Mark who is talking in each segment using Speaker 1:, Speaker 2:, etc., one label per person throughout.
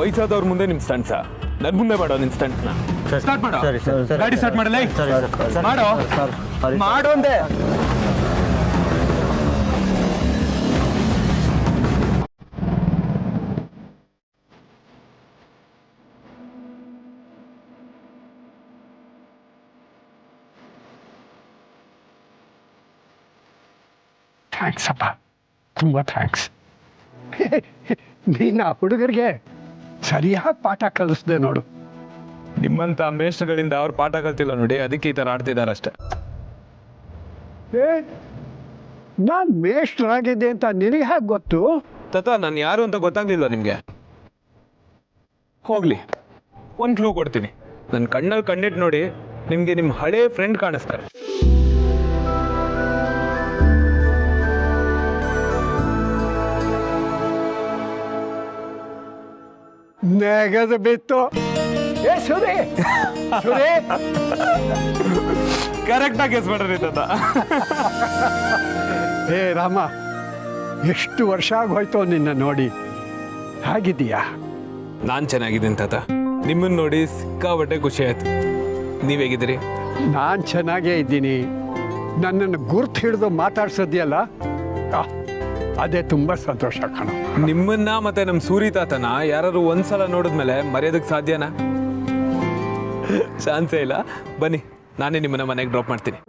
Speaker 1: ವಯಸ್ಸಾದವ್ರ ಮುಂದೆ ನಿಮ್ ಸ್ಟಂಟ್ಸ ನನ್ ಮುಂದೆ ಮಾಡೋ ನಿನ್ ಸ್ಟಂಟ್ಸ್ನ ಸ್ಟಾರ್ಟ್ ಮಾಡೋ. ಗಾಡಿ ಸ್ಟಾರ್ಟ್ ಮಾಡಲ್ಲ ಮಾಡೋ ಮಾಡೋ ಅಂದೆ.
Speaker 2: ಥ್ಯಾಂಕ್ಸ್ ಅಪ್ಪ, ತುಂಬ ಥ್ಯಾಂಕ್ಸ್. ನೀನು ಆ ಹುಡುಗರಿಗೆ ಸರಿಯಾದ ಪಾಠ ಕಲಿಸ್ದೆ ನೋಡು.
Speaker 1: ನಿಮ್ಮಂತ ಮೇಷ್ಟ್ರಗಳಿಂದ ಅವ್ರು ಪಾಠ ಕಲ್ತಿಲ್ಲ ನೋಡಿ, ಅದಕ್ಕೆ ಈ ಥರ ಆಡ್ತಿದ್ದಾರೆ ಅಷ್ಟೇ.
Speaker 2: ನಾನು ಮೇಷ್ಟ್ರಾಗಿದ್ದೆ ಅಂತ ನಿನಗೆ ಹೇಗೆ ಗೊತ್ತು?
Speaker 1: ತಾತ ನಾನು ಯಾರು ಅಂತ ಗೊತ್ತಾಗ್ಲಿಲ್ಲ ನಿಮ್ಗೆ? ಹೋಗ್ಲಿ, ಒಂದು ಕ್ಲೂ ಕೊಡ್ತೀನಿ. ನನ್ನ ಕಣ್ಣಲ್ಲಿ ಕಣ್ಣಿಟ್ಟು ನೋಡಿ, ನಿಮ್ಗೆ ನಿಮ್ಮ ಹಳೇ ಫ್ರೆಂಡ್ ಕಾಣಿಸ್ತಾರೆ.
Speaker 2: ನೆಗದು ಬಿತ್ತು. ಏ ಸುರೇ, ಸುರೇ
Speaker 1: ಕರೆಕ್ಟಾಗಿ ಗೆಸ್ ಮಾಡ್ರಿ ತಾತ.
Speaker 2: ಹೇ ರಾಮ, ಎಷ್ಟು ವರ್ಷ ಆಗೋಯ್ತು ನಿನ್ನ ನೋಡಿ. ಹೇಗಿದ್ದೀಯಾ?
Speaker 1: ನಾನು ಚೆನ್ನಾಗಿದ್ದೀನಿ ತಾತ. ನಿಮ್ಮನ್ನು ನೋಡಿ ಸಿಕ್ಕಾಬಟ್ಟೆ ಖುಷಿ ಆಯ್ತು. ನೀವು ಹೇಗಿದ್ದೀರಿ?
Speaker 2: ನಾನು ಚೆನ್ನಾಗೇ ಇದ್ದೀನಿ. ನನ್ನನ್ನು ಗುರ್ತು ಹಿಡಿದು ಮಾತಾಡ್ಸೋದ್ಯಲ್ಲ, ಅದೇ ತುಂಬ ಸಂತೋಷ ಕಣ.
Speaker 1: ನಿಮ್ಮನ್ನ ಮತ್ತೆ ನಮ್ಮ ಸೂರಿ ತಾತನ ಯಾರು ಒಂದ್ಸಲ ನೋಡಿದ್ಮೇಲೆ ಮರೆಯೋದಕ್ಕೆ ಸಾಧ್ಯನಾ? ಚಾನ್ಸೇ ಇಲ್ಲ. ಬನ್ನಿ, ನಾನೇ ನಿಮ್ಮನ್ನ ಮನೆಗೆ ಡ್ರಾಪ್ ಮಾಡ್ತೀನಿ.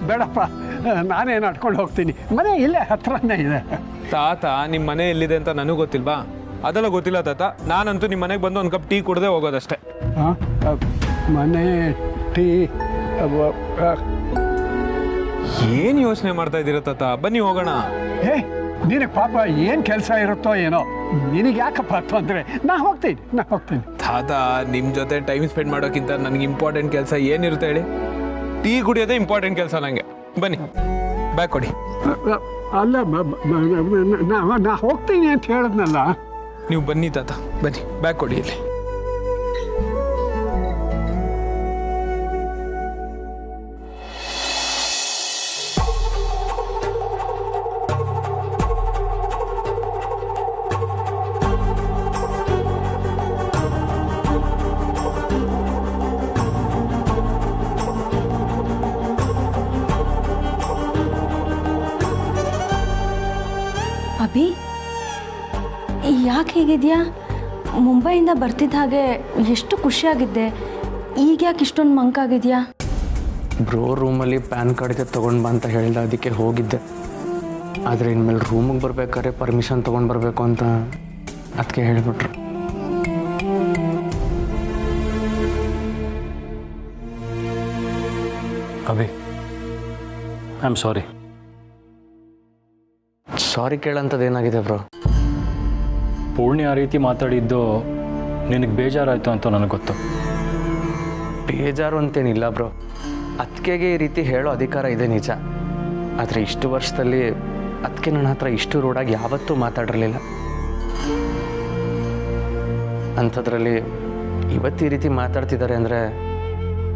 Speaker 2: ಬೇಡಪ್ಪ, ನಾನೇ ನಡ್ಕೊಂಡು ಹೋಗ್ತೀನಿ. ಮನೆ ಇಲ್ಲೇ ಹತ್ರನೇ ಇದೆ.
Speaker 1: ತಾತ ನಿಮ್ಮ ಮನೆ ಎಲ್ಲಿದೆ ಅಂತ ನನಗೂ ಗೊತ್ತಿಲ್ವಾ? ಅದೆಲ್ಲ ಗೊತ್ತಿಲ್ಲ ತಾತ. ನಾನಂತೂ ನಿಮ್ಮ ಮನೆಗೆ ಬಂದು ಒಂದು ಕಪ್ ಟೀ ಕುಡ್ದೆ ಹೋಗೋದಷ್ಟೇ.
Speaker 2: ಮನೆ ಟೀ
Speaker 1: ಏನು ಯೋಚನೆ ಮಾಡ್ತಾ ಇದ್ದೀರ ತಾತ? ಬನ್ನಿ ಹೋಗೋಣ.
Speaker 2: ಏ ನಿನಗೆ ಪಾಪ ಏನು ಕೆಲಸ ಇರುತ್ತೋ ಏನೋ, ನಿನಗೆ ಯಾಕಪ್ಪ ತೊಂದರೆ? ನಾ ಹೋಗ್ತೀನಿ.
Speaker 1: ತಾತ ನಿಮ್ಮ ಜೊತೆ ಟೈಮ್ ಸ್ಪೆಂಡ್ ಮಾಡೋಕ್ಕಿಂತ ನನಗೆ ಇಂಪಾರ್ಟೆಂಟ್ ಕೆಲಸ ಏನಿರುತ್ತೆ ಹೇಳಿ? ಟೀ ಕುಡಿಯೋದೇ ಇಂಪಾರ್ಟೆಂಟ್ ಕೆಲಸ ನನಗೆ. ಬನ್ನಿ, ಬ್ಯಾಗ್ ಕೊಡಿ.
Speaker 2: ಅಲ್ಲ, ನಾ ಹೋಗ್ತೀನಿ ಅಂತ ಹೇಳಿದ್ನಲ್ಲ.
Speaker 1: ನೀವು ಬನ್ನಿ ತಾತ, ಬನ್ನಿ, ಬ್ಯಾಗ್ ಕೊಡಿ ಇಲ್ಲಿ.
Speaker 3: ಅಭಿ, ಯಾಕೆ ಹೇಗಿದ್ಯಾ? ಮುಂಬೈಯಿಂದ ಬರ್ತಿದ್ದ ಹಾಗೆ ಎಷ್ಟು ಖುಷಿಯಾಗಿದ್ದೆ, ಈಗ ಯಾಕೆ ಇಷ್ಟೊಂದು ಮಂಕಾಗಿದ್ಯಾ?
Speaker 4: ಬ್ರೋ ರೂಮಲ್ಲಿ ಪ್ಯಾನ್ ಕಾರ್ಡ್ ಇದೆ ತೊಗೊಂಡು ಬಾ ಅಂತ ಹೇಳ್ದೆ, ಅದಕ್ಕೆ ಹೋಗಿದ್ದೆ. ಆದರೆ ಇನ್ಮೇಲೆ ರೂಮಿಗೆ ಬರ್ಬೇಕಾದ್ರೆ ಪರ್ಮಿಷನ್ ತೊಗೊಂಡು ಬರಬೇಕು ಅಂತ ಅದಕ್ಕೆ ಹೇಳಿಬಿಟ್ರು.
Speaker 5: Abhi, I am sorry.
Speaker 4: Sorry ಕೇಳೋಂಥದ್ದು ಏನಾಗಿದೆ ಬ್ರೋ?
Speaker 5: ಪೂರ್ಣಿ ಆ ರೀತಿ ಮಾತಾಡಿದ್ದು ನಿನಗೆ ಬೇಜಾರಾಯಿತು ಅಂತ ನನಗೆ ಗೊತ್ತು.
Speaker 4: ಬೇಜಾರು ಅಂತೇನಿಲ್ಲ ಬ್ರೋ, ಅದಕ್ಕೆಗೆ ಈ ರೀತಿ ಹೇಳೋ ಅಧಿಕಾರ ಇದೆ ನಿಜ. ಆದರೆ ಇಷ್ಟು ವರ್ಷದಲ್ಲಿ ಅದಕ್ಕೆ ನನ್ನ ಹತ್ರ ಇಷ್ಟು ರೂಢಾಗಿ ಯಾವತ್ತೂ ಮಾತಾಡಿರಲಿಲ್ಲ. ಅಂಥದ್ರಲ್ಲಿ ಇವತ್ತು ಈ ರೀತಿ ಮಾತಾಡ್ತಿದ್ದಾರೆ ಅಂದರೆ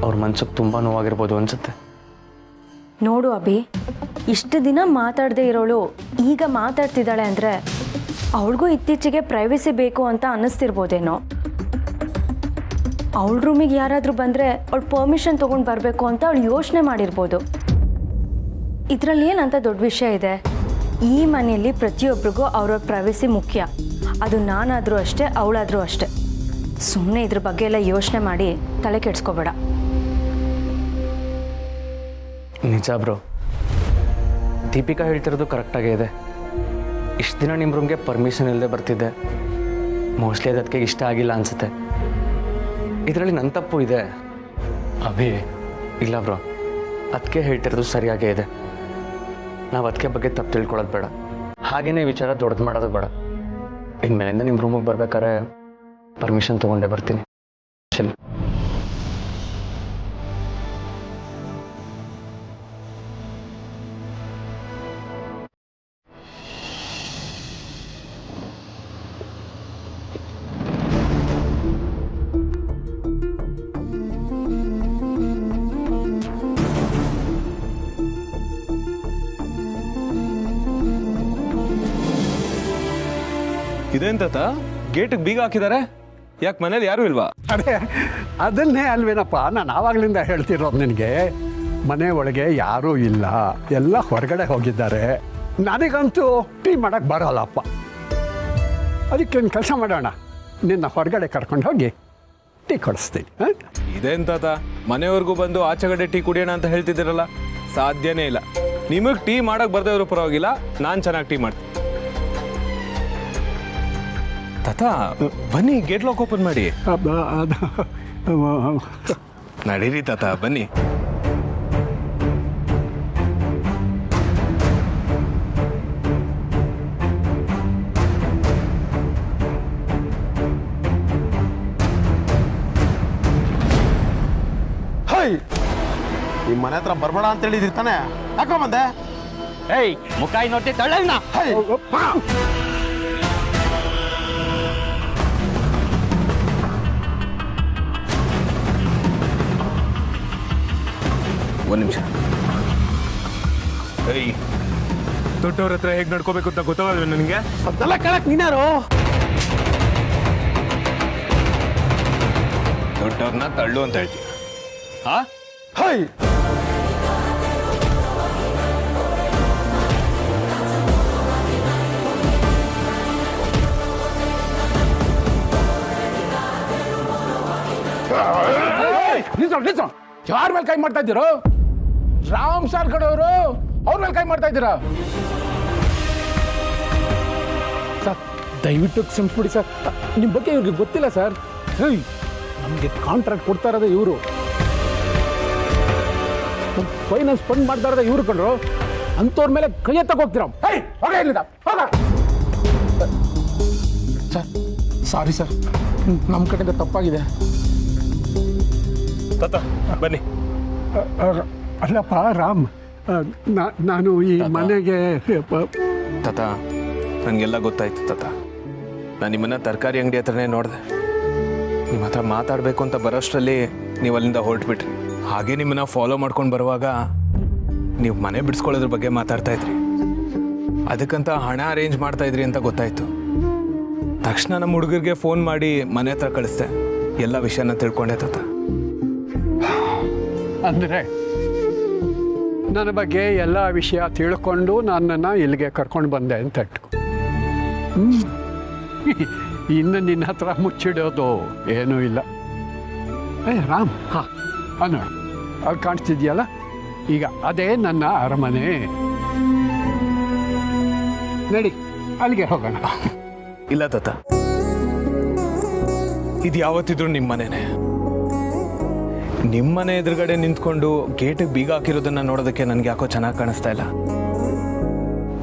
Speaker 4: ಅವ್ರ ಮನ್ಸಿಗೆ ತುಂಬ ನೋವಾಗಿರ್ಬೋದು ಅನಿಸುತ್ತೆ.
Speaker 3: ನೋಡು ಅಭಿ, ಇಷ್ಟು ದಿನ ಮಾತಾಡದೇ ಇರೋಳು ಈಗ ಮಾತಾಡ್ತಿದ್ದಾಳೆ ಅಂದರೆ ಅವಳಿಗೂ ಇತ್ತೀಚೆಗೆ ಪ್ರೈವಸಿ ಬೇಕು ಅಂತ ಅನ್ನಿಸ್ತಿರ್ಬೋದೇನೋ. ಅವಳ ರೂಮಿಗೆ ಯಾರಾದರೂ ಬಂದರೆ ಅವಳು ಪರ್ಮಿಷನ್ ತೊಗೊಂಡು ಬರಬೇಕು ಅಂತ ಅವಳು ಯೋಚನೆ ಮಾಡಿರ್ಬೋದು. ಇದರಲ್ಲಿ ಏನಂತ ದೊಡ್ಡ ವಿಷಯ ಇದೆ? ಈ ಮನೆಯಲ್ಲಿ ಪ್ರತಿಯೊಬ್ಬರಿಗೂ ಅವ್ರವ್ರ ಪ್ರೈವಸಿ ಮುಖ್ಯ. ಅದು ನಾನಾದರೂ ಅಷ್ಟೇ, ಅವಳಾದರೂ ಅಷ್ಟೇ. ಸುಮ್ಮನೆ ಇದ್ರ ಬಗ್ಗೆ ಎಲ್ಲ ಯೋಚನೆ ಮಾಡಿ ತಲೆ ಕೆಡಿಸ್ಕೋಬೇಡ.
Speaker 4: ನಿಜ ಬ್ರೋ, ದೀಪಿಕಾ ಹೇಳ್ತಿರೋದು ಕರೆಕ್ಟಾಗೇ ಇದೆ. ಇಷ್ಟು ದಿನ ನಿಮ್ಮ ರೂಮ್ಗೆ ಪರ್ಮಿಷನ್ ಇಲ್ಲದೆ ಬರ್ತಿದ್ದೆ. ಮೋಸ್ಟ್ಲಿ ಅದಕ್ಕೆ ಇಷ್ಟ ಆಗಿಲ್ಲ ಅನಿಸುತ್ತೆ. ಇದರಲ್ಲಿ ನನ್ನ ತಪ್ಪು ಇದೆ.
Speaker 5: ಅಭಿ,
Speaker 4: ಇಲ್ಲ ಬ್ರೋ, ಅದಕ್ಕೆ ಹೇಳ್ತಿರೋದು ಸರಿಯಾಗೇ ಇದೆ. ನಾವು ಅದಕ್ಕೆ ಬಗ್ಗೆ ತಪ್ಪು ತಿಳ್ಕೊಳ್ಳೋದು ಬೇಡ, ಹಾಗೇನೇ ವಿಚಾರ ದೊಡ್ಡದು ಮಾಡೋದು ಬೇಡ. ಇನ್ಮೇಲಿಂದ ನಿಮ್ಮ ರೂಮಿಗೆ ಬರ್ಬೇಕಾದ್ರೆ ಪರ್ಮಿಷನ್ ತೊಗೊಂಡೇ ಬರ್ತೀನಿ. ಸರಿ.
Speaker 1: ಇದೇನ್ ತಾತ ಗೇಟಿಗೆ ಬೀಗ ಹಾಕಿದ್ದಾರೆ? ಯಾಕೆ ಮನೇಲಿ ಯಾರು ಇಲ್ವಾ?
Speaker 2: ಅದೇ ಅದನ್ನೇ ಅಲ್ವೇನಪ್ಪ ನಾನು ಆವಾಗಲಿಂದ ಹೇಳ್ತಿರೋದು ನಿನಗೆ. ಮನೆ ಒಳಗೆ ಯಾರೂ ಇಲ್ಲ, ಎಲ್ಲ ಹೊರಗಡೆ ಹೋಗಿದ್ದಾರೆ. ನನಗಂತೂ ಟೀ ಮಾಡೋಕ್ಕೆ ಬರೋಲ್ಲಪ್ಪ. ಅದಕ್ಕೆ ಒಂದು ಕೆಲಸ ಮಾಡೋಣ, ನಿನ್ನ ಹೊರಗಡೆ ಕರ್ಕೊಂಡು ಹೋಗಿ ಟೀ ಕೊಡಿಸ್ತೀನಿ.
Speaker 1: ಇದೇನ್ ತಾತ ಮನೆಯವ್ರಿಗೂ ಬಂದು ಆಚೆಗಡೆ ಟೀ ಕುಡಿಯೋಣ ಅಂತ ಹೇಳ್ತಿದ್ದೀರಲ್ಲ? ಸಾಧ್ಯನೇ ಇಲ್ಲ. ನಿಮಗೆ ಟೀ ಮಾಡಕ್ ಬರ್ದೇ ಇರೋ ಪರವಾಗಿಲ್ಲ, ನಾನು ಚೆನ್ನಾಗಿ ಟೀ ಮಾಡ್ತೀನಿ. ತಾತ ಬನ್ನಿ, ಗೇಟ್ ಲಾಕ್ ಓಪನ್ ಮಾಡಿ. ನಡೀರಿ ತಾತ, ಬನ್ನಿ.
Speaker 6: ನಿಮ್ಮ ಮನೆ ಹತ್ರ ಬರ್ಬೇಡ ಅಂತ ಹೇಳಿದ್ರಿ ತಾನೆ, ಯಾಕೋ ಬಂದೆ?
Speaker 4: ಏಯ್ ಮುಖಾಯಿ ನೋಡ್ತಿ ತಳ್ಳಣ್ಣ.
Speaker 1: ಒಂದು ನಿಮಿಷ. ಏಯ್, ದೊಡ್ಡವ್ರ ಹತ್ರ ಹೇಗೆ ನಡ್ಕೋಬೇಕು ಅಂತ ಗೊತ್ತಾಗಲ್ವ ನನಗೆ?
Speaker 6: ಅದೆಲ್ಲ ಕೇಳಕ್ ನೀನ್ಯಾರು?
Speaker 1: ದೊಡ್ಡವ್ರನ್ನ ತಳ್ಳು ಅಂತ ಹೇಳ್ತೀನಿ. ಹಾ
Speaker 6: ಹೈ
Speaker 7: ಯಾರ ಮೇಲೆ ಕೈ ಮಾಡ್ತಾ ಇದ್ದೀರೋ? ರಾಮ್ ಸಾರ್ ಕಡೆಯವರು, ಅವ್ರ ಮೇಲೆ ಕೈ ಮಾಡ್ತಾ ಇದ್ದೀರಾ? ಸರ್ ದಯವಿಟ್ಟು ಕ್ಷಮಿಸ್ಬಿಡಿ ಸರ್, ನಿಮ್ಮ ಬಗ್ಗೆ ಇವ್ರಿಗೆ ಗೊತ್ತಿಲ್ಲ ಸರ್. ಹೇಯ್, ನಮಗೆ ಕಾಂಟ್ರಾಕ್ಟ್ ಕೊಡ್ತಾ ಇರೋದೇ ಇವರು, ನಮ್ಮ ಫೈನಾನ್ಸ್ ಫಂಡ್ ಮಾಡ್ತಾ ಇರೋದೇ ಇವರು ಕಂಡ್ರು. ಅಂಥವ್ರ ಮೇಲೆ ಕೈ ಎತ್ತಕ್ಕೆ ಹೋಗ್ತೀರಾ? ಹೇಯ್ ಹೋಗ ಇಲ್ಲಿಂದ, ಹೋಗ. ಸರ್ ಸಾರಿ ಸರ್, ನಮ್ಮ ಕಡೆಯಿಂದ ತಪ್ಪಾಗಿದೆ.
Speaker 1: ತಾತ ಬನ್ನಿ.
Speaker 2: ಅಲ್ಲಪ್ಪ ರಾಮ್, ನಾನು ಈ ಮನೆಗೆ
Speaker 1: ತಾತ ನನಗೆಲ್ಲ ಗೊತ್ತಾಯ್ತು ತಾತ. ನಾನು ನಿಮ್ಮನ್ನ ತರಕಾರಿ ಅಂಗಡಿ ಹತ್ರನೇ ನೋಡಿದೆ. ನಿಮ್ಮ ಹತ್ರ ಮಾತಾಡಬೇಕು ಅಂತ ಬರೋಷ್ಟರಲ್ಲಿ ನೀವು ಅಲ್ಲಿಂದ ಹೊರಟ್ಬಿಟ್ರಿ. ಹಾಗೆ ನಿಮ್ಮನ್ನ ಫಾಲೋ ಮಾಡ್ಕೊಂಡು ಬರುವಾಗ ನೀವು ಮನೆ ಬಿಡಿಸ್ಕೊಳ್ಳೋದ್ರ ಬಗ್ಗೆ ಮಾತಾಡ್ತಾ ಇದ್ರಿ. ಅದಕ್ಕಂತ ಹಣ ಅರೇಂಜ್ ಮಾಡ್ತಾ ಇದ್ರಿ ಅಂತ ಗೊತ್ತಾಯ್ತು. ತಕ್ಷಣ ನಮ್ಮ ಹುಡುಗರಿಗೆ ಫೋನ್ ಮಾಡಿ ಮನೆ ಹತ್ರ ಕಳಿಸ್ದೆ. ಎಲ್ಲ ವಿಷಯನ ತಿಳ್ಕೊಂಡೆ ತಾತ.
Speaker 2: ಅಂದರೆ ನನ್ನ ಬಗ್ಗೆ ಎಲ್ಲ ವಿಷಯ ತಿಳ್ಕೊಂಡು ನನ್ನನ್ನು ಇಲ್ಲಿಗೆ ಕರ್ಕೊಂಡು ಬಂದೆ ಅಂತ ಇಟ್ಕೊ. ಇನ್ನು ನಿನ್ನ ಹತ್ರ ಮುಚ್ಚಿಡೋದು ಏನೂ ಇಲ್ಲ. ರಾಮ್, ಹಾಂ ಅನ್ನ ಅಲ್ಲಿ ಕಾಣಿಸ್ತಿದ್ಯಲ್ಲ, ಈಗ ಅದೇ ನನ್ನ ಅರಮನೆ. ನಡಿ ಅಲ್ಲಿಗೆ ಹೋಗೋಣ.
Speaker 1: ಇಲ್ಲ ತಾತ, ಇದು ಯಾವತ್ತಿದ್ರು ನಿಮ್ಮ ಮನೆನೇ. ನಿಮ್ಮನೆ ಎದುರುಗಡೆ ನಿಂತ್ಕೊಂಡು ಗೇಟಿಗೆ ಬೀಗ ಹಾಕಿರೋದನ್ನ ನೋಡೋದಕ್ಕೆ ನನಗೆ ಯಾಕೋ ಚೆನ್ನಾಗಿ ಕಾಣಿಸ್ತಾ ಇಲ್ಲ.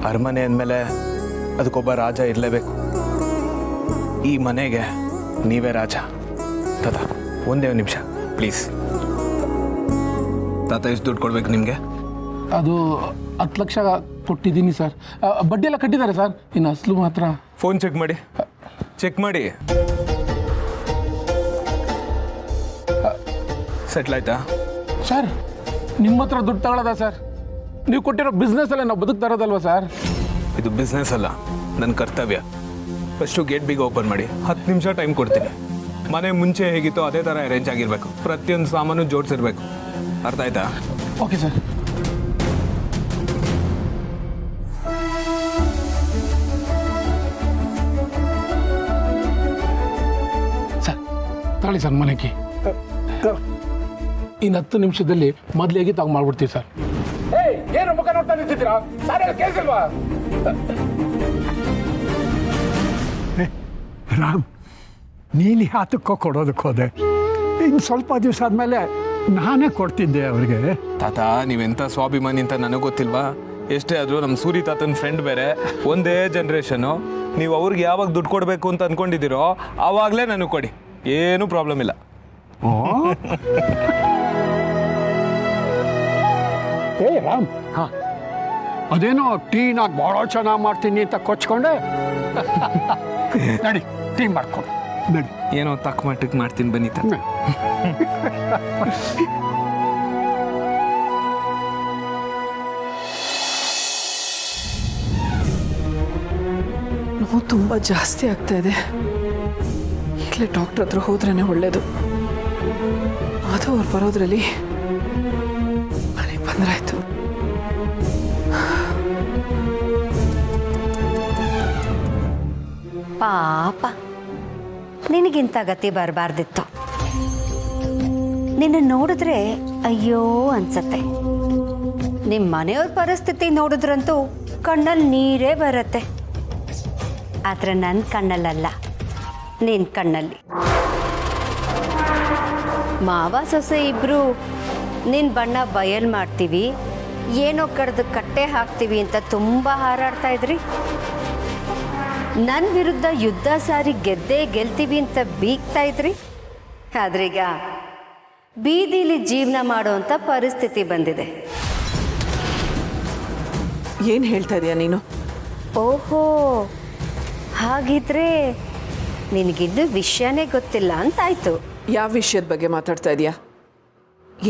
Speaker 1: ಅರಮನೆ ಅಂದಮೇಲೆ ಅದಕ್ಕೊಬ್ಬ ರಾಜ ಇರಲೇಬೇಕು. ಈ ಮನೆಗೆ ನೀವೇ ರಾಜ. ತಾತ ಒಂದೇ ಒಂದು ನಿಮಿಷ ಪ್ಲೀಸ್. ತಾತ ಎಷ್ಟು ದುಡ್ಡು ಕೊಡ್ಬೇಕು ನಿಮಗೆ?
Speaker 7: ಅದು 10 ಲಕ್ಷ ಕೊಟ್ಟಿದ್ದೀನಿ ಸರ್. ಬಡ್ಡಿ ಎಲ್ಲ ಕಟ್ಟಿದ್ದಾರೆ ಸರ್, ಇನ್ನು ಅಸಲು ಮಾತ್ರ.
Speaker 1: ಫೋನ್ ಚೆಕ್ ಮಾಡಿ, ಚೆಕ್ ಮಾಡಿ. ಸೆಟ್ಲ್ ಆಯ್ತಾ?
Speaker 7: ಸರ್ ನಿಮ್ಮ ಹತ್ರ ದುಡ್ಡು ತಗೊಳ್ಳೋದ ಸರ್? ನೀವು ಕೊಟ್ಟಿರೋ ಬಿಸ್ನೆಸ್ಸಲ್ಲೇ ನಾವು ಬದುಕ್ತಾ ಇರೋದಲ್ವ ಸರ್?
Speaker 1: ಇದು ಬಿಸ್ನೆಸ್ ಅಲ್ಲ, ನನ್ನ ಕರ್ತವ್ಯ. ಫಸ್ಟು ಗೇಟ್ ಬೀಗ ಓಪನ್ ಮಾಡಿ, 10 ನಿಮಿಷ ಟೈಮ್ ಕೊಡ್ತೀನಿ. ಮನೆ ಮುಂಚೆ ಹೇಗಿತ್ತೋ ಅದೇ ಥರ ಅರೇಂಜ್ ಆಗಿರಬೇಕು. ಪ್ರತಿಯೊಂದು ಸಾಮಾನು ಜೋಡಿಸಿರ್ಬೇಕು. ಅರ್ಥ ಆಯ್ತಾ?
Speaker 7: Okay sir. ಸರ್ ತಗೊಳ್ಳಿ ಸರ್ ಮನೆಗೆ. ಇನ್ನು 10 ನಿಮಿಷದಲ್ಲಿ ಮೊದಲೇಗಿ ತಾವು ಮಾಡ್ಬಿಡ್ತೀವಿ ಸರ್. ಏನು ಮುಖ ನೋಡ್ತಾ ನಿಂತಿದ್ದೀರಾ? ಸರ್ ಕೇಳಿಲ್ವಾ?
Speaker 2: ರಾಮ್, ನೀನು ಯಾತಕ್ಕೋ ಕೊಡೋದಕ್ಕೆ ಹೋದೆ? ಇನ್ನು ಸ್ವಲ್ಪ ದಿವಸ ಆದಮೇಲೆ ನಾನೇ ಕೊಡ್ತಿದ್ದೆ ಅವ್ರಿಗೆ.
Speaker 1: ತಾತ ನೀವೆಂಥ ಸ್ವಾಭಿಮಾನಿ ಅಂತ ನನಗೆ ಗೊತ್ತಿಲ್ವಾ? ಎಷ್ಟೇ ಆದರೂ ನಮ್ಮ ಸೂರಿ ತಾತನ ಫ್ರೆಂಡ್ ಬೇರೆ, ಒಂದೇ ಜನ್ರೇಷನು. ನೀವು ಅವ್ರಿಗೆ ಯಾವಾಗ ದುಡ್ಡು ಕೊಡಬೇಕು ಅಂತ ಅಂದ್ಕೊಂಡಿದ್ದೀರೋ ಆವಾಗಲೇ ನನಗೆ ಕೊಡಿ, ಏನೂ ಪ್ರಾಬ್ಲಮ್ ಇಲ್ಲ.
Speaker 2: ಏ ರಾಮ್, ಹಾಂ ಅದೇನೋ ಟೀ ನಾನು ಭಾಳ ಚೆನ್ನಾಗಿ ಮಾಡ್ತೀನಿ ಅಂತ ಕೊಚ್ಕೊಂಡೆ. ನಡಿ ಟೀ ಮಾಡ್ಕೊಂಡು ನಡಿ.
Speaker 1: ಏನೋ ತಕ್ಕ ಮಟ್ಟಕ್ಕೆ ಮಾಡ್ತೀನಿ ಬನ್ನಿ ತಾತ.
Speaker 8: ನೋವು ತುಂಬ ಜಾಸ್ತಿ ಆಗ್ತಾ ಇದೆ. ಈಗಲೇ ಡಾಕ್ಟ್ರ್ ಹತ್ರ ಹೋದ್ರೇ ಒಳ್ಳೇದು. ಅದು ಅವ್ರು ಬರೋದ್ರಲ್ಲಿ ಮನೆಗೆ ಬಂದ್ರಾಯ್ತು.
Speaker 9: ಪಾಪ ನಿನಗಿಂತ ಗತಿ ಬರಬಾರ್ದಿತ್ತು. ನಿನ್ನ ನೋಡಿದ್ರೆ ಅಯ್ಯೋ ಅನ್ಸತ್ತೆ. ನಿಮ್ಮ ಮನೆಯವ್ರ ಪರಿಸ್ಥಿತಿ ನೋಡಿದ್ರಂತೂ ಕಣ್ಣಲ್ಲಿ ನೀರೇ ಬರುತ್ತೆ. ಆದರೆ ನನ್ನ ಕಣ್ಣಲ್ಲಲ್ಲ, ನಿನ್ನ ಕಣ್ಣಲ್ಲಿ. ಮಾವ ಸೊಸೆ ಇಬ್ಬರು ನಿನ್ನ ಬಣ್ಣ ಬಯಲು ಮಾಡ್ತೀವಿ, ಏನೋ ಕಡ್ದು ಕಟ್ಟೆ ಹಾಕ್ತೀವಿ ಅಂತ ತುಂಬ ಹಾರಾಡ್ತಾ ಇದ್ರಿ. ನನ್ನ ವಿರುದ್ಧ ಯುದ್ಧ ಸಾರಿ ಗೆಲ್ತೀವಿ ಅಂತ ಬೀಗ್ತಾ ಇದ್ರಿ. ಆದ್ರೀಗ ಬೀದಿಲಿ ಜೀವನ ಮಾಡುವಂಥ ಪರಿಸ್ಥಿತಿ ಬಂದಿದೆ.
Speaker 8: ಏನು ಹೇಳ್ತಾ ಇದೀಯ ನೀನು?
Speaker 9: ಓಹೋ, ಹಾಗಿದ್ರೆ ನಿನಗಿನ್ನೂ ವಿಷಯನೇ ಗೊತ್ತಿಲ್ಲ ಅಂತಾಯ್ತು.
Speaker 8: ಯಾವ ವಿಷಯದ ಬಗ್ಗೆ ಮಾತಾಡ್ತಾ ಇದೀಯಾ?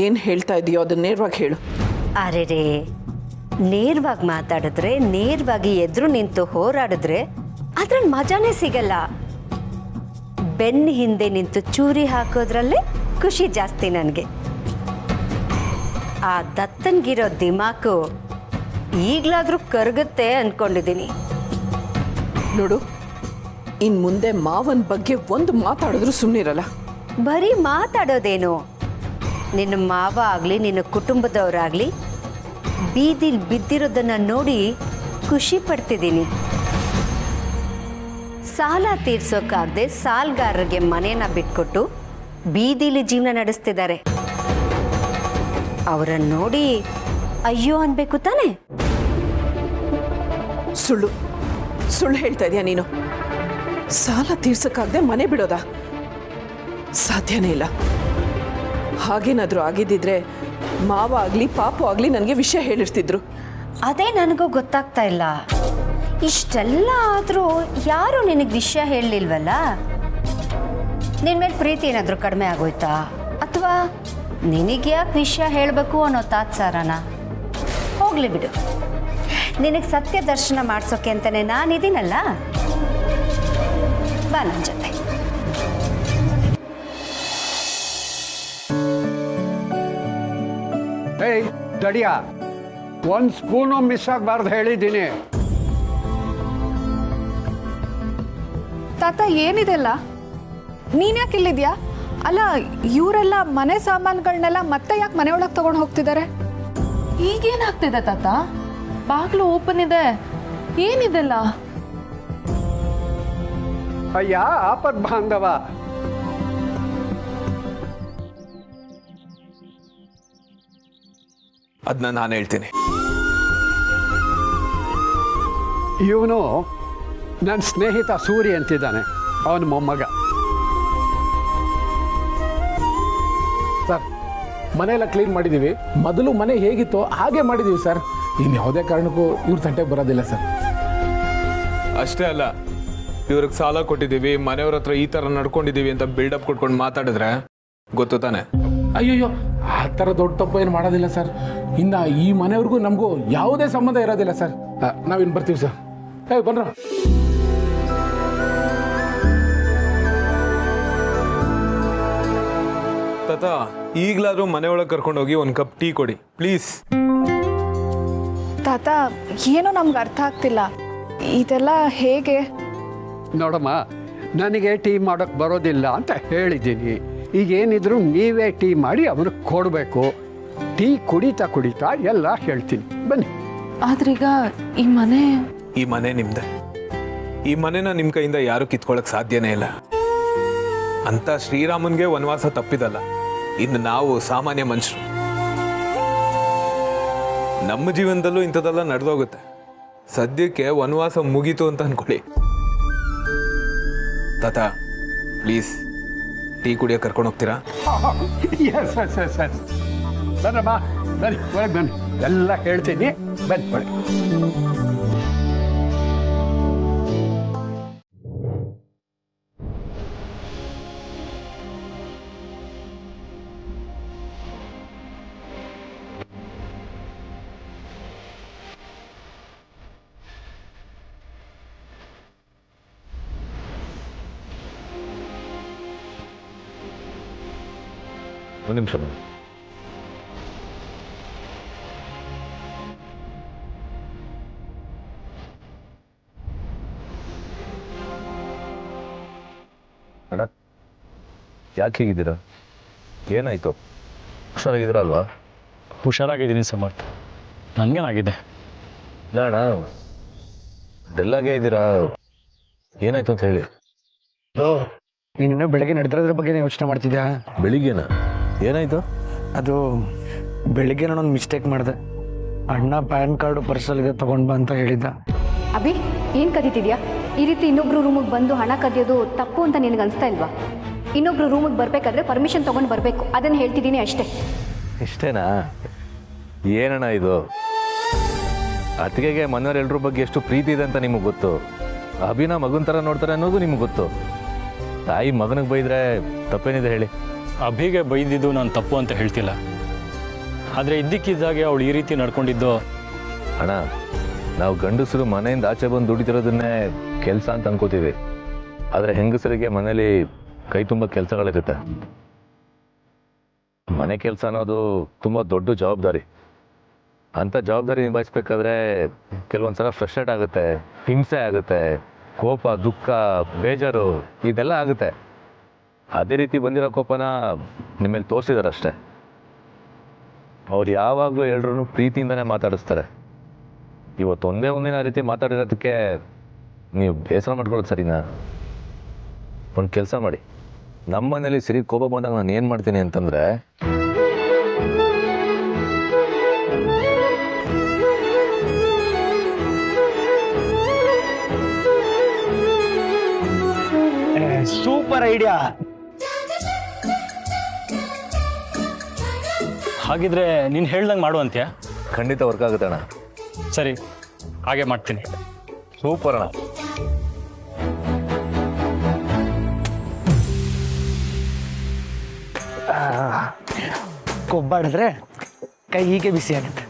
Speaker 8: ಏನು ಹೇಳ್ತಾ ಇದೆಯೋ ಅದನ್ನ ನೇರವಾಗಿ ಹೇಳು.
Speaker 9: ಅರೆರೇ, ನೇರವಾಗಿ ಮಾತಾಡಿದ್ರೆ, ನೇರವಾಗಿ ಎದುರು ನಿಂತು ಹೋರಾಡಿದ್ರೆ ಅದ್ರಲ್ಲಿ ಮಜಾನೇ ಸಿಗಲ್ಲ. ಬೆನ್ನ ಹಿಂದೆ ನಿಂತು ಚೂರಿ ಹಾಕೋದ್ರಲ್ಲೇ ಖುಷಿ ಜಾಸ್ತಿ ನನಗೆ. ಆ ದತ್ತನ್ಗಿರೋ ದಿಮಾಕು ಈಗಲಾದರೂ ಕರಗುತ್ತೆ ಅಂದ್ಕೊಂಡಿದ್ದೀನಿ.
Speaker 8: ನೋಡು, ಇನ್ನು ಮುಂದೆ ಮಾವನ ಬಗ್ಗೆ ಒಂದು ಮಾತಾಡಿದ್ರು ಸುಮ್ಮನಿರಲ್ಲ.
Speaker 9: ಬರೀ ಮಾತಾಡೋದೇನು? ನಿನ್ನ ಮಾವ ಆಗಲಿ ನಿನ್ನ ಕುಟುಂಬದವರಾಗಲಿ ಬೀದಿಲಿ ಬಿದ್ದಿರೋದನ್ನು ನೋಡಿ ಖುಷಿ ಪಡ್ತಿದ್ದೀನಿ. ಸಾಲ ತೀರ್ಸೋಕ್ಕಾಗದೆ ಸಾಲಗಾರರಿಗೆ ಮನೇನ ಬಿಟ್ಕೊಟ್ಟು ಬೀದಿಲಿ ಜೀವನ ನಡೆಸ್ತಿದ್ದಾರೆ. ಅವರನ್ನು ನೋಡಿ ಅಯ್ಯೋ ಅನ್ಬೇಕು ತಾನೆ?
Speaker 8: ಸುಳ್ಳು ಸುಳ್ಳು ಹೇಳ್ತಾ ಇದೀಯ ನೀನು. ಸಾಲ ತೀರ್ಸಕ್ಕಾಗದೆ ಮನೆ ಬಿಡೋದಾ? ಸಾಧ್ಯನೇ ಇಲ್ಲ. ಹಾಗೇನಾದರೂ ಆಗಿದ್ದಿದ್ರೆ ಮಾವ ಆಗಲಿ ಪಾಪು ಆಗಲಿ ನನಗೆ ವಿಷಯ ಹೇಳಿರ್ತಿದ್ರು.
Speaker 9: ಅದೇ ನನಗೂ ಗೊತ್ತಾಗ್ತಾ ಇಲ್ಲ. ಇಷ್ಟೆಲ್ಲ ಆದರೂ ಯಾರು ನಿನಗೆ ವಿಷಯ ಹೇಳಲಿಲ್ವಲ್ಲ? ನಿನ್ನ ಮೇಲೆ ಪ್ರೀತಿ ಏನಾದರೂ ಕಡಿಮೆ ಆಗೋಯ್ತಾ? ಅಥವಾ ನಿನಗೆ ಯಾಕೆ ವಿಷಯ ಹೇಳಬೇಕು ಅನ್ನೋ ತಾತ್ಸಾರನ? ಹೋಗಲಿ ಬಿಡು, ನಿನಗೆ ಸತ್ಯ ದರ್ಶನ ಮಾಡಿಸೋಕೆ ಅಂತಲೇ ನಾನಿದ್ದೀನಲ್ಲ, ಬಾ ನನ್ನ ಜೊತೆ.
Speaker 2: ಏಯ್ ತಡಿಯ, ಒಂದು ಸ್ಪೂನು ಮಿಸ್ ಆಗಬಾರ್ದು ಹೇಳಿದ್ದೀನಿ.
Speaker 10: ತಾತ ಏನಿದೆಲ್ಲ? ನೀನ್ಯಾಕೆ ಇಲ್ಲಿದ್ಯಾ? ಅಲ್ಲ, ಇವರೆಲ್ಲ ಮನೆ ಸಾಮಾನುಗಳನ್ನೆಲ್ಲ ಮತ್ತೆ ಯಾಕೆ ಮನೆಯೊಳಗೆ ತಗೊಂಡು ಹೋಗ್ತಿದ್ದಾರೆ? ಈಗೇನಾಗ್ತಿದೆ ತಾತ? ಬಾಗಿಲು ಓಪನ್ ಇದೆ, ಏನಿದೆಲ್ಲ?
Speaker 2: ಅಯ್ಯ ಆಪತ್ ಬಾಂಧವ,
Speaker 1: ಅದನ್ನ ನಾನು ಹೇಳ್ತೀನಿ.
Speaker 2: ಇವನು ನನ್ನ ಸ್ನೇಹಿತ ಸೂರ್ಯ ಅಂತಿದ್ದಾನೆ, ಅವನ ಮೊಮ್ಮಗ.
Speaker 7: ಸರ್, ಮನೆಯೆಲ್ಲ ಕ್ಲೀನ್ ಮಾಡಿದ್ದೀವಿ. ಮೊದಲು ಮನೆ ಹೇಗಿತ್ತೋ ಹಾಗೆ ಮಾಡಿದ್ದೀವಿ ಸರ್. ಇನ್ನು ಯಾವುದೇ ಕಾರಣಕ್ಕೂ ಇವ್ರ ತಂಟೆಗೆ ಬರೋದಿಲ್ಲ ಸರ್.
Speaker 1: ಅಷ್ಟೇ ಅಲ್ಲ, ಇವ್ರಿಗೆ ಸಾಲ ಕೊಟ್ಟಿದ್ದೀವಿ, ಮನೆಯವ್ರ ಹತ್ರ ಈ ಥರ ನಡ್ಕೊಂಡಿದ್ದೀವಿ ಅಂತ ಬಿಲ್ಡಪ್ ಕೊಟ್ಕೊಂಡು ಮಾತಾಡಿದ್ರೆ ಗೊತ್ತು ತಾನೆ?
Speaker 7: ಅಯ್ಯಯ್ಯೋ, ಆ ಥರ ದೊಡ್ಡ ತಪ್ಪು ಏನು ಮಾಡೋದಿಲ್ಲ ಸರ್. ಇನ್ನು ಈ ಮನೆಯವ್ರಿಗೂ ನಮಗೂ ಯಾವುದೇ ಸಂಬಂಧ ಇರೋದಿಲ್ಲ ಸರ್. ನಾವಿನ್ನು ಬರ್ತೀವಿ ಸರ್. ಬನ್ರ.
Speaker 1: ತಾತ, ಈಗಲಾದರೂ ಮನೆಯೊಳಗೆ ಕರ್ಕೊಂಡೋಗಿ ಒಂದು ಕಪ್ ಟೀ ಕೊಡಿ ಪ್ಲೀಸ್.
Speaker 10: ತಾತ, ಏನೋ ನಮ್ಗೆ ಅರ್ಥ ಆಗ್ತಿಲ್ಲ, ಇದೆಲ್ಲ ಹೇಗೆ?
Speaker 2: ನೋಡಮ್ಮ, ನನಗೆ ಟೀ ಮಾಡೋಕ್ಕೆ ಬರೋದಿಲ್ಲ ಅಂತ ಹೇಳಿದ್ದೀನಿ. ಈಗೇನಿದ್ರು ನೀವೇ ಟೀ ಮಾಡಿ ಅವ್ರಿಗೆ ಕೊಡಬೇಕು. ಟೀ ಕುಡಿತಾ ಕುಡಿತಾ ಎಲ್ಲ ಹೇಳ್ತೀನಿ, ಬನ್ನಿ.
Speaker 10: ಆದ್ರೀಗ ಈ
Speaker 1: ಮನೆ ನಿಮ್ದೆ. ಈ ಮನೆನ ನಿಮ್ಮ ಕೈಯಿಂದ ಯಾರು ಕಿತ್ಕೊಳ್ಳೋಕೆ ಸಾಧ್ಯನೇ ಇಲ್ಲ. ಅಂತ ಶ್ರೀರಾಮನ್ಗೆ ವನವಾಸ ತಪ್ಪಿದಲ್ಲ, ಇನ್ನು ನಾವು ಸಾಮಾನ್ಯ ಮನುಷ್ಯರು. ನಮ್ಮ ಜೀವನದಲ್ಲೂ ಇಂಥದ್ದೆಲ್ಲ ನಡೆದೋಗುತ್ತೆ. ಸದ್ಯಕ್ಕೆ ವನವಾಸ ಮುಗೀತು ಅಂತ ಅನ್ಕೊಳ್ಳಿ. ತಾತ, ಪ್ಲೀಸ್ ಟೀ ಕುಡಿಯೋಕೆ ಕರ್ಕೊಂಡು ಹೋಗ್ತೀರಾ?
Speaker 2: Yes yes yes yes. ಬನ್ನಮ್ಮ, ಬನ್ನಿ ಒಳಗೆ ಬನ್ನಿ, ಎಲ್ಲ ಹೇಳ್ತೀನಿ, ಬನ್ನಿ ಒಳಗೆ.
Speaker 11: ಒಂದು ನಿಮಿಷ. ಅಣ್ಣ, ಯಾಕೆ ಹೀಗಿದ್ದೀರಾ? ಏನಾಯ್ತು? ಹುಷಾರಾಗಿದ್ದೀರಾ ಅಲ್ವಾ?
Speaker 5: ಹುಷಾರಾಗಿದ್ದೀನಿ ಸಮರ್ಥ. ನನಗೇನಾಗಿದೆ?
Speaker 11: ಇಲ್ಲ ಅಣ್ಣ, ಡಲ್ಲಾಗೇ ಇದ್ದೀರಾ, ಏನಾಯ್ತು ಅಂತ ಹೇಳಿ.
Speaker 4: ನೀನು ಬೆಳಗ್ಗೆ ನಡೆದಿರೋದ್ರ ಬಗ್ಗೆ ಯೋಚನೆ ಮಾಡ್ತಿದ್ಯಾ?
Speaker 11: ಬೆಳಿಗ್ಗೆನಾ? ಏನಾಯ್ತು?
Speaker 4: ಅದು ಬೆಳಿಗ್ಗೆ ನಾನೊಂದು ಮಿಸ್ಟೇಕ್ ಮಾಡಿದೆ. ಅಣ್ಣ ಪ್ಯಾನ್ ಕಾರ್ಡು ಪರ್ಸಲ್ಗೆ ತೊಗೊಂಡು ಬಾ ಅಂತ ಹೇಳಿದ್ದ.
Speaker 9: ಅಭಿ ಏನು ಕದೀತಿದ್ಯಾ? ಈ ರೀತಿ ಇನ್ನೊಬ್ರು ರೂಮಿಗೆ ಬಂದು ಹಣ ಕದಿಯೋದು ತಪ್ಪು ಅಂತ ನಿನಗೆ ಅನಿಸ್ತಾ ಇಲ್ವಾ? ಇನ್ನೊಬ್ರು ರೂಮಿಗೆ ಬರಬೇಕಾದ್ರೆ ಪರ್ಮಿಷನ್ ತೊಗೊಂಡು ಬರಬೇಕು, ಅದನ್ನು ಹೇಳ್ತಿದ್ದೀನಿ ಅಷ್ಟೇ.
Speaker 11: ಇಷ್ಟೇನಾ? ಏನಣ್ಣ ಇದು? ಅತ್ತಿಗೆಗೆ ಮನೆಯವರೆಲ್ಲರ ಬಗ್ಗೆ ಎಷ್ಟು ಪ್ರೀತಿ ಇದೆ ಅಂತ ನಿಮಗೆ ಗೊತ್ತು. ಅಭಿನ ಮಗನ ಥರ ನೋಡ್ತಾರೆ ಅನ್ನೋದು ನಿಮ್ಗೆ ಗೊತ್ತು. ತಾಯಿ ಮಗನಿಗೆ ಬೈದ್ರೆ ತಪ್ಪೇನಿದೆ ಹೇಳಿ?
Speaker 5: ಅಭಿಗೆ ಬೈದಿದ್ದು ನಾನು ತಪ್ಪು ಅಂತ ಹೇಳ್ತಿಲ್ಲ, ಆದರೆ ಇದ್ದಕ್ಕಿದ್ದಾಗೆ ಅವಳು ಈ ರೀತಿ ನಡ್ಕೊಂಡಿದ್ದು.
Speaker 11: ಅಣ್ಣ, ನಾವು ಗಂಡಸರು ಮನೆಯಿಂದ ಆಚೆ ಬಂದು ದುಡಿತಿರೋದನ್ನೇ ಕೆಲಸ ಅಂತ ಅನ್ಕೋತೀವಿ. ಆದರೆ ಹೆಂಗಸರಿಗೆ ಮನೇಲಿ ಕೈ ತುಂಬ ಕೆಲಸಗಳಿರುತ್ತೆ. ಮನೆ ಕೆಲಸ ಅನ್ನೋದು ತುಂಬ ದೊಡ್ಡ ಜವಾಬ್ದಾರಿ. ಅಂಥ ಜವಾಬ್ದಾರಿ ನಿಭಾಯಿಸ್ಬೇಕಾದ್ರೆ ಕೆಲವೊಂದು ಸಲ ಫ್ರಸ್ಟ್ರೇಟ್ ಆಗುತ್ತೆ, ಹಿಂಸೆ ಆಗುತ್ತೆ, ಕೋಪ, ದುಃಖ, ಬೇಜಾರು ಇದೆಲ್ಲ ಆಗುತ್ತೆ. ಅದೇ ರೀತಿ ಬಂದಿರೋ ಕೋಪನ ನಿಮ್ಮಲ್ಲಿ ತೋರಿಸಿದಾರಷ್ಟೆ. ಅವ್ರು ಯಾವಾಗಲೂ ಎಲ್ಲರೂ ಪ್ರೀತಿಯಿಂದನೇ ಮಾತಾಡಿಸ್ತಾರೆ. ಇವತ್ತು ಒಂದಿನ ರೀತಿ ಮಾತಾಡಿರೋದಕ್ಕೆ ನೀವು ಬೇಸರ ಮಾಡ್ಕೊಳ್ಳೋದು ಸರಿನಾ? ಒಂದು ಕೆಲಸ ಮಾಡಿ, ನಮ್ಮ ಮನೇಲಿ ಸರಿ ಕೋಪ ಬಂದಾಗ ನಾನು ಏನು ಮಾಡ್ತೀನಿ ಅಂತಂದರೆ,
Speaker 4: ಸೂಪರ್ ಐಡಿಯಾ.
Speaker 5: ಹಾಗಿದ್ರೆ ನೀನು ಹೇಳ್ದಂಗೆ ಮಾಡುವಂತ್ಯಾ?
Speaker 11: ಖಂಡಿತ ವರ್ಕ್ ಆಗುತ್ತೆ ಅಣ್ಣ.
Speaker 5: ಸರಿ, ಹಾಗೆ ಮಾಡ್ತೀನಿ.
Speaker 11: ಸೂಪರ್ ಅಣ್ಣ.
Speaker 4: ಕೊಬ್ಬಾಡಿದ್ರೆ ಕೈ ಹೀಗೆ ಬಿಸಿ ಆಗುತ್ತೆ.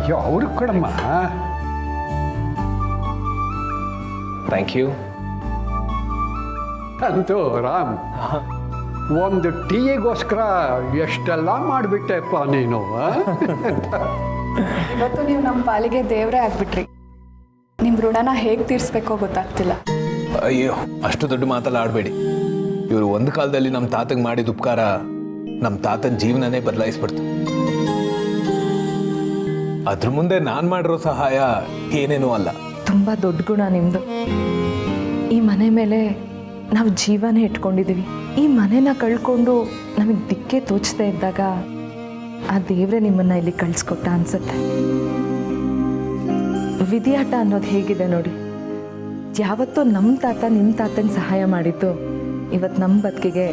Speaker 2: ಅಯ್ಯೋ ಅವ್ರು ಕೊಡಮ್ಮ.
Speaker 1: Thank you.
Speaker 2: ಅಂತೂ ರಾಮ್, ಒಂದು ಟೀಗೋಸ್ಕರ ಎಷ್ಟೆಲ್ಲ ಮಾಡಿಬಿಟ್ಟೆಪ್ಪ ನೀನು.
Speaker 10: ಇವತ್ತು ನೀವು ನಮ್ಮ ಪಾಲಿಗೆ ದೇವರೇ ಆಗ್ಬಿಟ್ರಿ. ನಿಮ್ಮ ಋಣನ ಹೇಗೆ ತೀರಿಸ್ಬೇಕೋ ಗೊತ್ತಾಗ್ತಿಲ್ಲ.
Speaker 1: ಅಯ್ಯೋ, ಅಷ್ಟು ದೊಡ್ಡ ಮಾತೆಲ್ಲ ಆಡಬೇಡಿ. ಇವರು ಒಂದು ಕಾಲದಲ್ಲಿ ನಮ್ಮ ತಾತಂಗೆ ಮಾಡಿದ ಉಪಕಾರ ನಮ್ಮ ತಾತನ ಜೀವನನೇ ಬದಲಾಯಿಸ್ಬಿಡ್ತು. ಅದ್ರ ಮುಂದೆ ನಾನು ಮಾಡಿರೋ ಸಹಾಯ ಏನೇನೂ ಅಲ್ಲ.
Speaker 8: ತುಂಬ ದೊಡ್ಡ ಗುಣ ನಿಮ್ಮದು. ಈ ಮನೆ ಮೇಲೆ ನಾವು ಜೀವನೇ ಇಟ್ಕೊಂಡಿದ್ದೀವಿ. ಈ ಮನೆನ ಕಳ್ಕೊಂಡು ನಮಗೆ ದಿಕ್ಕೇ ತೋಚದೇ ಇದ್ದಾಗ ಆ ದೇವರೇ ನಿಮ್ಮನ್ನು ಇಲ್ಲಿ ಕಳಿಸ್ಕೊಟ್ಟ ಅನ್ಸುತ್ತೆ. ವಿಧಿಯಾಟ ಅನ್ನೋದು ಹೇಗಿದೆ ನೋಡಿ. ಯಾವತ್ತೋ ನಮ್ಮ ತಾತ ನಿಮ್ಮ ತಾತಂಗೆ ಸಹಾಯ ಮಾಡಿದ್ದು ಇವತ್ತು ನಮ್ಮ ಬದುಕಿಗೆ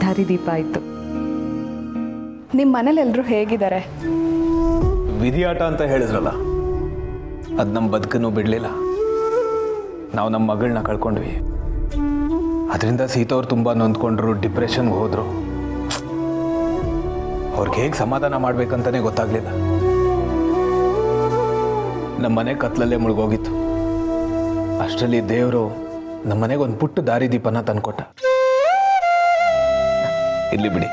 Speaker 8: ದಾರಿದೀಪ ಆಯಿತು.
Speaker 10: ನಿಮ್ಮ ಮನೇಲಿ ಎಲ್ಲರೂ ಹೇಗಿದ್ದಾರೆ?
Speaker 1: ವಿಧಿಯಾಟ ಅಂತ ಹೇಳಿದ್ರಲ್ಲ, ಅದು ನಮ್ಮ ಬದುಕನ್ನು ಬಿಡಲಿಲ್ಲ. ನಾವು ನಮ್ಮ ಮಗಳನ್ನ ಕಳ್ಕೊಂಡ್ವಿ. ಅದರಿಂದ ಸೀತವ್ರು ತುಂಬ ನೊಂದ್ಕೊಂಡ್ರು, ಡಿಪ್ರೆಷನ್ಗೆ ಹೋದರು. ಅವ್ರಿಗೆ ಹೇಗೆ ಸಮಾಧಾನ ಮಾಡ್ಬೇಕಂತಲೇ ಗೊತ್ತಾಗಲಿಲ್ಲ. ನಮ್ಮ ಮನೆ ಕತ್ಲಲ್ಲೇ ಮುಳುಗೋಗಿತ್ತು. ಅಷ್ಟರಲ್ಲಿ ದೇವರು ನಮ್ಮ ಮನೆಗೆ ಒಂದು ಪುಟ್ಟ ದಾರಿದೀಪನ ತಂದ್ಕೊಟ್ಟ. ಇರ್ಲಿ ಬಿಡಿ,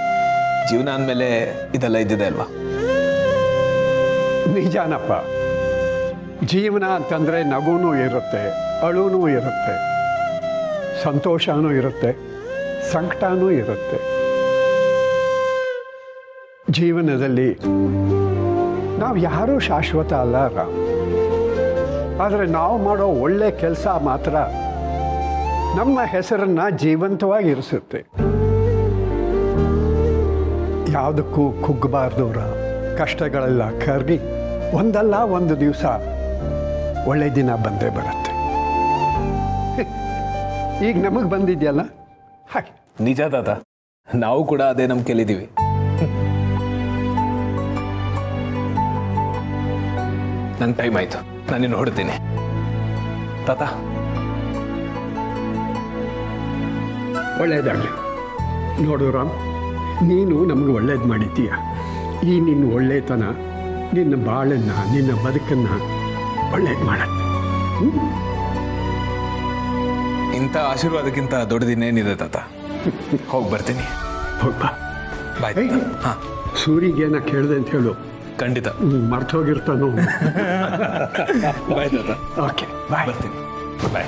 Speaker 1: ಜೀವನ ಅಂದಮೇಲೆ ಇದೆಲ್ಲ ಇದ್ದಿದೆ ಅಲ್ವಾ?
Speaker 2: ನಿಜಾನಪ್ಪ. ಜೀವನ ಅಂತಂದರೆ ನಗುನೂ ಇರುತ್ತೆ, ಅಳುನೂ ಇರುತ್ತೆ, ಸಂತೋಷನೂ ಇರುತ್ತೆ, ಸಂಕಟನೂ ಇರುತ್ತೆ. ಜೀವನದಲ್ಲಿ ನಾವು ಯಾರೂ ಶಾಶ್ವತ ಅಲ್ಲ ರಾಮ್. ಆದರೆ ನಾವು ಮಾಡೋ ಒಳ್ಳೆ ಕೆಲಸ ಮಾತ್ರ ನಮ್ಮ ಹೆಸರನ್ನು ಜೀವಂತವಾಗಿ ಇರಿಸುತ್ತೆ. ಯಾವುದಕ್ಕೂ ಕುಗ್ಗಬಾರ್ದು ರಾಮ್. ಕಷ್ಟಗಳೆಲ್ಲ ಕರಗಿ ಒಂದಲ್ಲ ಒಂದು ದಿವಸ ಒಳ್ಳೆ ದಿನ ಬಂದೇ ಬರುತ್ತೆ. ಈಗ ನಮಗೆ ಬಂದಿದೆಯಲ್ಲ ಹಾಗೆ.
Speaker 1: ನಿಜ ತಾತ, ನಾವು ಕೂಡ ಅದೇ ನಂಬಿಕೆಲಿದ್ದೀವಿ. ನಂಗೆ ಟೈಮ್ ಆಯಿತು, ನಾನು ನೋಡ್ತೀನಿ ತಾತ.
Speaker 2: ಒಳ್ಳೆಯದಾಗಲಿ. ನೋಡು ರಾಮ್, ನೀನು ನಮ್ಗೆ ಒಳ್ಳೇದು ಮಾಡಿದ್ದೀಯ. ಈ ನಿನ್ನ ಒಳ್ಳೆತನ ನಿನ್ನ ಬಾಳನ್ನು, ನಿನ್ನ ಬದುಕನ್ನು ಒಳ್ಳೇದು ಮಾಡತ್ತೆ.
Speaker 1: ಇಂಥ ಆಶೀರ್ವಾದಕ್ಕಿಂತ ದೊಡ್ಡದಿನ್ನೇನಿದೆ ತಾತ. ಹೋಗಿ ಬರ್ತೀನಿ.
Speaker 2: ಹೋಗ್ಬಾ.
Speaker 1: ಬಾಯ್. ಹಾಂ,
Speaker 2: ಸೂರಿಗೇನ ಕೇಳಿದೆ ಅಂತ ಹೇಳು.
Speaker 1: ಖಂಡಿತ.
Speaker 2: ಮರ್ತೋಗಿರ್ತಾನೋ.
Speaker 1: ಬಾಯ್ ತಾತ.
Speaker 2: Okay bye.
Speaker 1: ಬರ್ತೀನಿ. ಬಾಯ್.